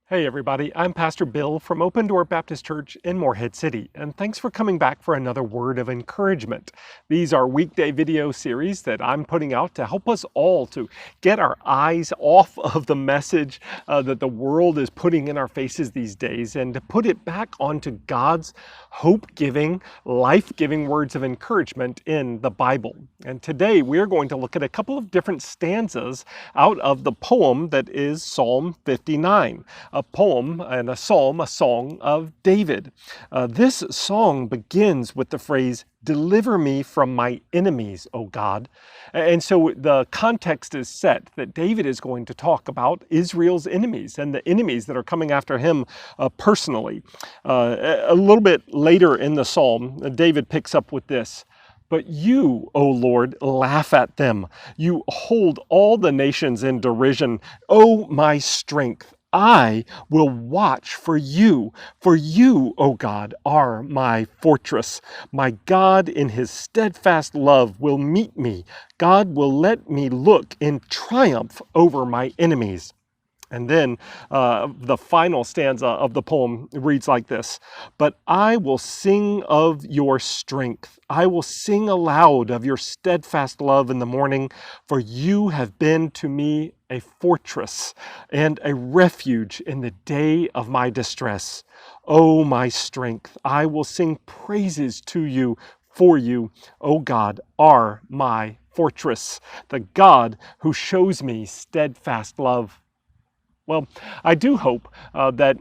Hey everybody, I'm Pastor Bill from Open Door Baptist Church in Morehead City, and thanks for coming back for another word of encouragement. These are weekday video series that I'm putting out to help us all to get our eyes off of the message that the world is putting in our faces these days and to put it back onto God's hope-giving, life-giving words of encouragement in the Bible. And today we're going to look at a couple of different stanzas out of the poem that is Psalm 59. A poem and a psalm, a song of David. This song begins with the phrase, "Deliver me from my enemies, O God." And so the context is set that David is going to talk about Israel's enemies and the enemies that are coming after him personally. A little bit later in the psalm, David picks up with this. But you, O Lord, laugh at them. You hold all the nations in derision. O my strength, I will watch for you. For you, O God, are my fortress. My God in his steadfast love will meet me. God will let me look in triumph over my enemies. And then the final stanza of the poem reads like this. But I will sing of your strength. I will sing aloud of your steadfast love in the morning, for you have been to me a fortress and a refuge in the day of my distress. O my strength, I will sing praises to you, for you, O God, are my fortress, the God who shows me steadfast love. Well, I do hope that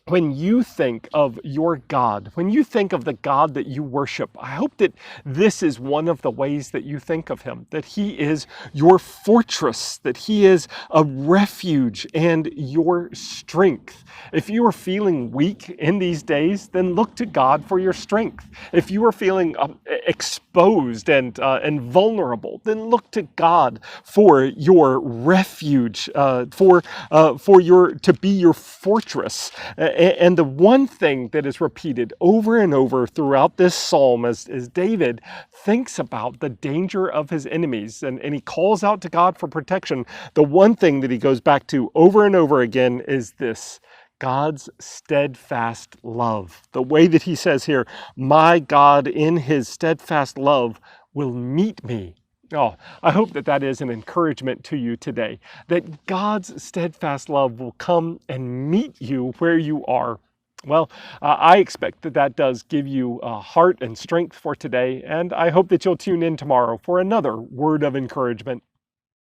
when you think of your God, when you think of the God that you worship, I hope that this is one of the ways that you think of him, that he is your fortress, that he is a refuge and your strength. If you are feeling weak in these days, then look to God for your strength. If you are feeling exposed and vulnerable, then look to God for your refuge, for your to be your fortress. And the one thing that is repeated over and over throughout this psalm as David thinks about the danger of his enemies and he calls out to God for protection, the one thing that he goes back to over and over again is this: God's steadfast love. The way that he says here, my God in his steadfast love will meet me. Oh, I hope that that is an encouragement to you today, that God's steadfast love will come and meet you where you are. Well, I expect that that does give you heart and strength for today, and I hope that you'll tune in tomorrow for another word of encouragement.